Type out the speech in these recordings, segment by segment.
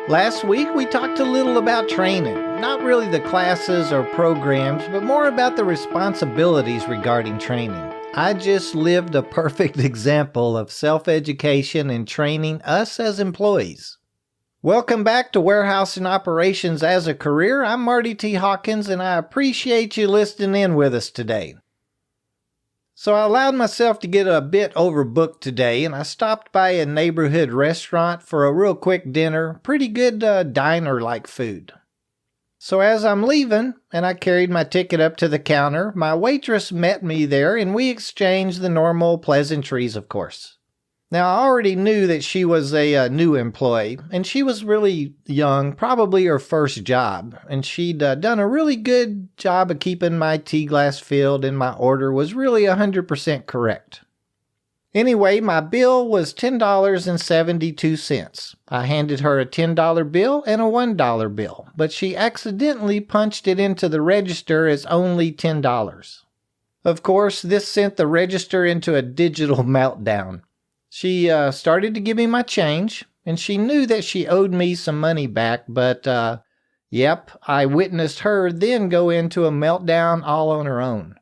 Last week we talked a little about training, not really the classes or programs, but more about the responsibilities regarding training. I just lived a perfect example of self-education and training us as employees. Welcome back to Warehousing Operations as a Career. I'm Marty T. Hawkins, and I appreciate you listening in with us today. So I allowed myself to get a bit overbooked today, and I stopped by a neighborhood restaurant for a real quick dinner, pretty good diner-like food. So as I'm leaving, and I carried my ticket up to the counter, my waitress met me there, and we exchanged the normal pleasantries, of course. Now, I already knew that she was a new employee, and she was really young, probably her first job, and she'd done a really good job of keeping my tea glass filled, and my order was really 100% correct. Anyway, my bill was $10.72. I handed her a $10 bill and a $1 bill, but she accidentally punched it into the register as only $10. Of course, this sent the register into a digital meltdown. She started to give me my change, and she knew that she owed me some money back, but I witnessed her then go into a meltdown all on her own.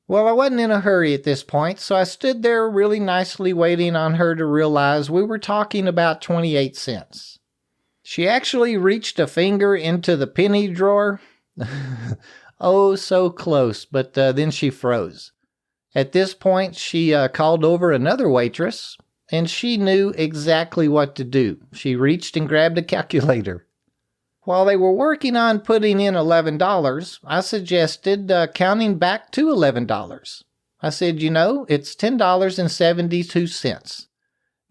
Well, I wasn't in a hurry at this point, so I stood there really nicely waiting on her to realize we were talking about 28 cents. She actually reached a finger into the penny drawer. Oh, so close, but then she froze. At this point, she called over another waitress, and she knew exactly what to do. She reached and grabbed a calculator. While they were working on putting in $11, I suggested counting back to $11. I said, it's $10.72.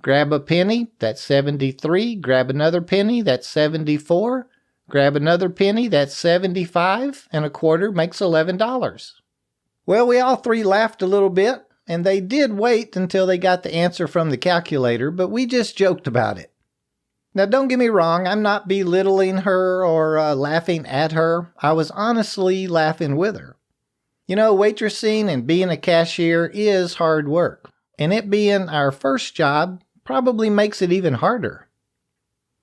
Grab a penny, that's 73. Grab another penny, that's 74. Grab another penny, that's 75. And a quarter makes $11. Well, we all three laughed a little bit, and they did wait until they got the answer from the calculator, but we just joked about it. Now, don't get me wrong, I'm not belittling her or laughing at her. I was honestly laughing with her. Waitressing and being a cashier is hard work, and it being our first job probably makes it even harder.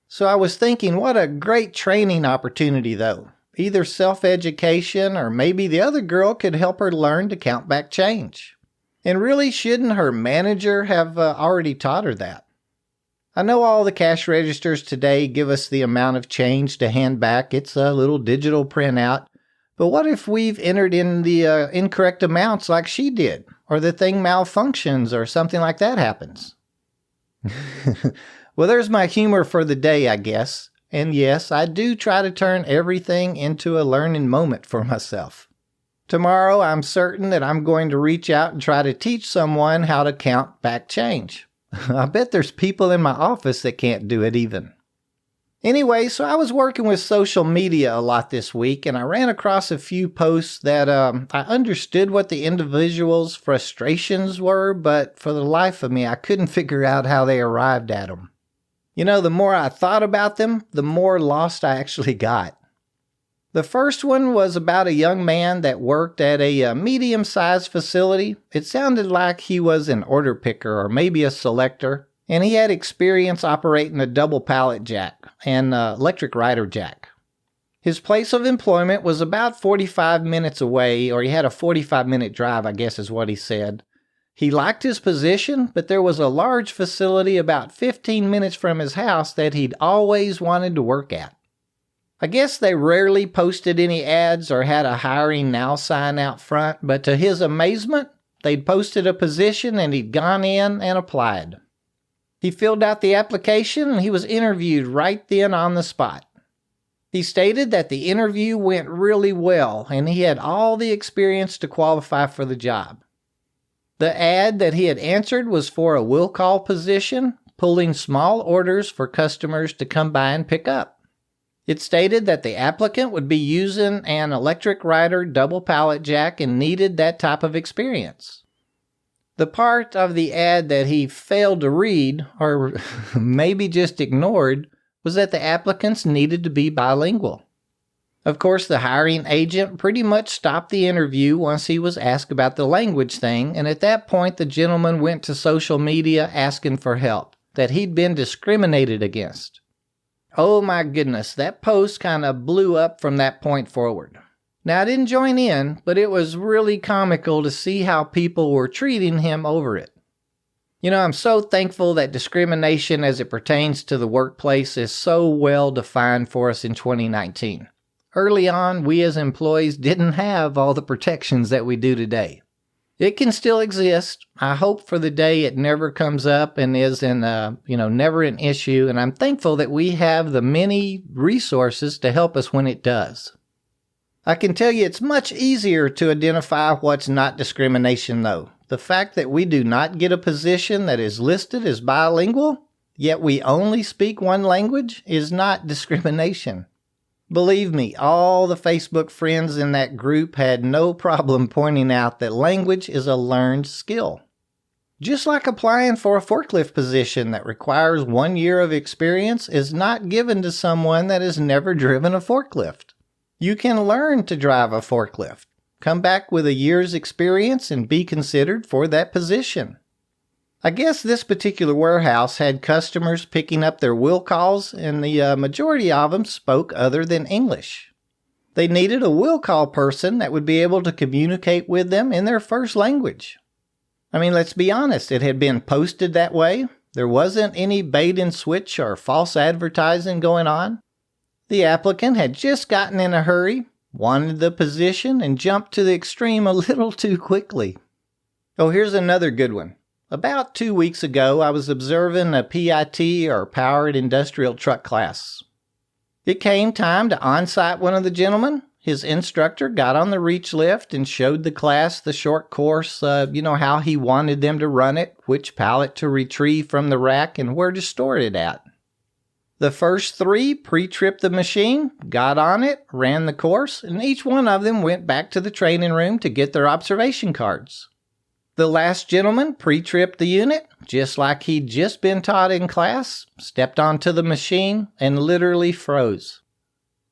So I was thinking, what a great training opportunity, though. Either self-education or maybe the other girl could help her learn to count back change. And really, shouldn't her manager have already taught her that? I know all the cash registers today give us the amount of change to hand back. It's a little digital printout. But what if we've entered in the incorrect amounts like she did? Or the thing malfunctions or something like that happens? Well, there's my humor for the day, I guess. And yes, I do try to turn everything into a learning moment for myself. Tomorrow, I'm certain that I'm going to reach out and try to teach someone how to count back change. I bet there's people in my office that can't do it even. Anyway, so I was working with social media a lot this week, and I ran across a few posts that I understood what the individual's frustrations were, but for the life of me, I couldn't figure out how they arrived at them. The more I thought about them, the more lost I actually got. The first one was about a young man that worked at a medium-sized facility. It sounded like he was an order picker or maybe a selector, and he had experience operating a double pallet jack and electric rider jack. His place of employment was about 45 minutes away, or he had a 45-minute drive, I guess is what he said. He liked his position, but there was a large facility about 15 minutes from his house that he'd always wanted to work at. I guess they rarely posted any ads or had a hiring now sign out front, but to his amazement, they'd posted a position and he'd gone in and applied. He filled out the application and he was interviewed right then on the spot. He stated that the interview went really well and he had all the experience to qualify for the job. The ad that he had answered was for a will call position, pulling small orders for customers to come by and pick up. It stated that the applicant would be using an electric rider double pallet jack and needed that type of experience. The part of the ad that he failed to read, or maybe just ignored, was that the applicants needed to be bilingual. Of course, the hiring agent pretty much stopped the interview once he was asked about the language thing, and at that point the gentleman went to social media asking for help, that he'd been discriminated against. Oh my goodness, that post kind of blew up from that point forward. Now, I didn't join in, but it was really comical to see how people were treating him over it. I'm so thankful that discrimination as it pertains to the workplace is so well defined for us in 2019. Early on, we as employees didn't have all the protections that we do today. It can still exist. I hope for the day it never comes up and is never an issue, and I'm thankful that we have the many resources to help us when it does. I can tell you it's much easier to identify what's not discrimination, though. The fact that we do not get a position that is listed as bilingual, yet we only speak one language, is not discrimination. Believe me, all the Facebook friends in that group had no problem pointing out that language is a learned skill. Just like applying for a forklift position that requires 1 year of experience is not given to someone that has never driven a forklift. You can learn to drive a forklift. Come back with a year's experience and be considered for that position. I guess this particular warehouse had customers picking up their will calls, and the majority of them spoke other than English. They needed a will call person that would be able to communicate with them in their first language. I mean, let's be honest, it had been posted that way. There wasn't any bait and switch or false advertising going on. The applicant had just gotten in a hurry, wanted the position, and jumped to the extreme a little too quickly. Oh, here's another good one. About 2 weeks ago, I was observing a PIT or Powered Industrial Truck class. It came time to on-site one of the gentlemen. His instructor got on the reach lift and showed the class the short course, how he wanted them to run it, which pallet to retrieve from the rack, and where to store it at. The first 3 pre-tripped the machine, got on it, ran the course, and each one of them went back to the training room to get their observation cards. The last gentleman pre-tripped the unit, just like he'd just been taught in class, stepped onto the machine, and literally froze.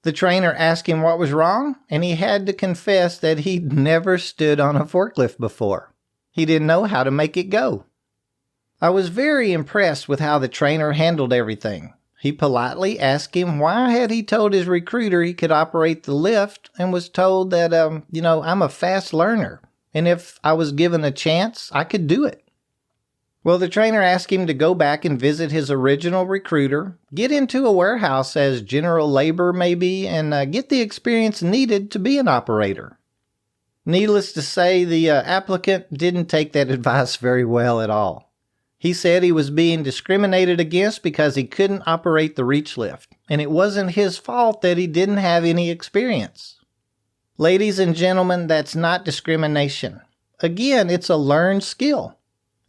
The trainer asked him what was wrong, and he had to confess that he'd never stood on a forklift before. He didn't know how to make it go. I was very impressed with how the trainer handled everything. He politely asked him why had he told his recruiter he could operate the lift and was told that, I'm a fast learner. And if I was given a chance, I could do it. Well, the trainer asked him to go back and visit his original recruiter, get into a warehouse as general labor maybe, and get the experience needed to be an operator. Needless to say, the applicant didn't take that advice very well at all. He said he was being discriminated against because he couldn't operate the reach lift, and it wasn't his fault that he didn't have any experience. Ladies and gentlemen, that's not discrimination. Again, it's a learned skill.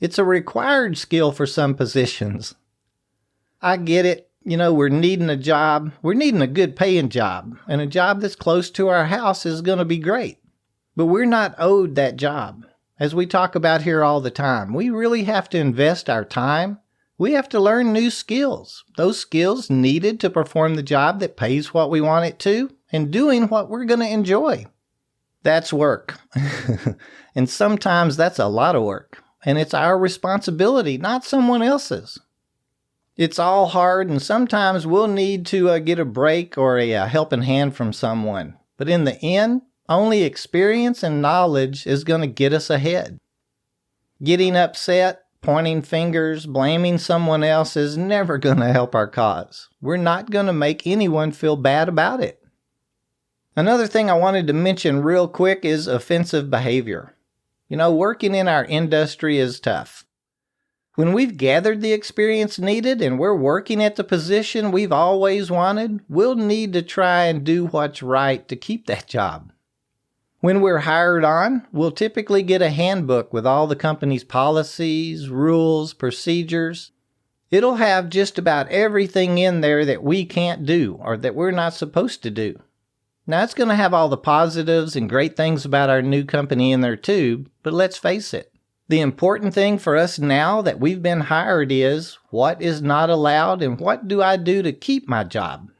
It's a required skill for some positions. I get it. We're needing a job. We're needing a good paying job. And a job that's close to our house is going to be great. But we're not owed that job. As we talk about here all the time, we really have to invest our time. We have to learn new skills. Those skills needed to perform the job that pays what we want it to, and doing what we're going to enjoy. That's work. And sometimes that's a lot of work. And it's our responsibility, not someone else's. It's all hard, and sometimes we'll need to get a break or a helping hand from someone. But in the end, only experience and knowledge is going to get us ahead. Getting upset, pointing fingers, blaming someone else is never going to help our cause. We're not going to make anyone feel bad about it. Another thing I wanted to mention real quick is offensive behavior. Working in our industry is tough. When we've gathered the experience needed and we're working at the position we've always wanted, we'll need to try and do what's right to keep that job. When we're hired on, we'll typically get a handbook with all the company's policies, rules, procedures. It'll have just about everything in there that we can't do or that we're not supposed to do. Now, it's going to have all the positives and great things about our new company in there too, but let's face it. The important thing for us now that we've been hired is what is not allowed and what do I do to keep my job.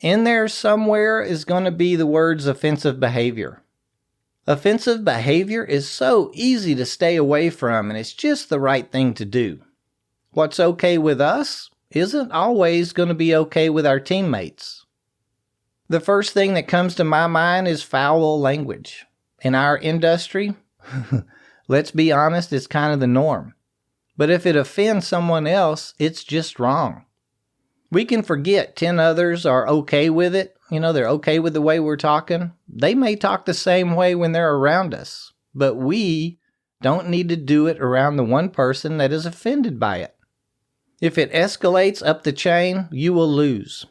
In there somewhere is going to be the words offensive behavior. Offensive behavior is so easy to stay away from, and it's just the right thing to do. What's okay with us isn't always going to be okay with our teammates. The first thing that comes to my mind is foul language. In our industry, let's be honest, it's kind of the norm. But if it offends someone else, it's just wrong. We can forget 10 others are okay with it. They're okay with the way we're talking. They may talk the same way when they're around us, but we don't need to do it around the one person that is offended by it. If it escalates up the chain, you will lose.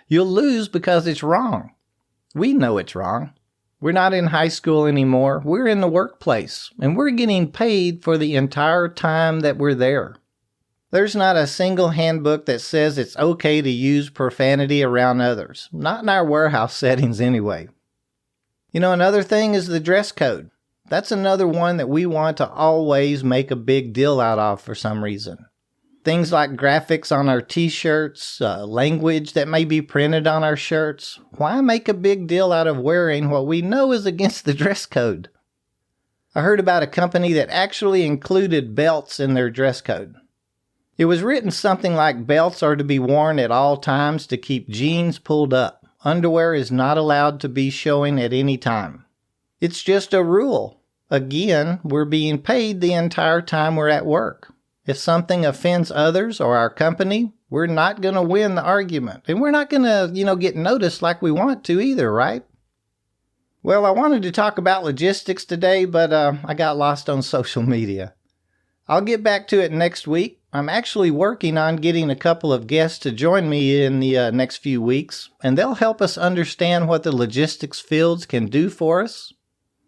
You'll lose because it's wrong. We know it's wrong. We're not in high school anymore. We're in the workplace, and we're getting paid for the entire time that we're there. There's not a single handbook that says it's okay to use profanity around others. Not in our warehouse settings anyway. Another thing is the dress code. That's another one that we want to always make a big deal out of for some reason. Things like graphics on our t-shirts, language that may be printed on our shirts. Why make a big deal out of wearing what we know is against the dress code? I heard about a company that actually included belts in their dress code. It was written something like belts are to be worn at all times to keep jeans pulled up. Underwear is not allowed to be showing at any time. It's just a rule. Again, we're being paid the entire time we're at work. If something offends others or our company, we're not going to win the argument. And we're not going to, get noticed like we want to either, right? Well, I wanted to talk about logistics today, but I got lost on social media. I'll get back to it next week. I'm actually working on getting a couple of guests to join me in the next few weeks, and they'll help us understand what the logistics fields can do for us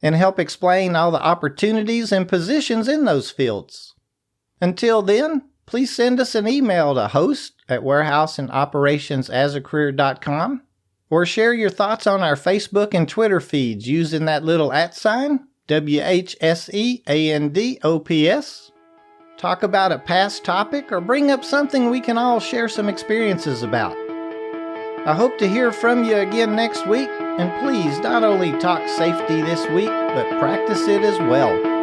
and help explain all the opportunities and positions in those fields. Until then, please send us an email to host@warehouseandoperationsasacareer.com or share your thoughts on our Facebook and Twitter feeds using that little @ WHSEANDOPS. Talk about a past topic or bring up something we can all share some experiences about. I hope to hear from you again next week, and please not only talk safety this week, but practice it as well.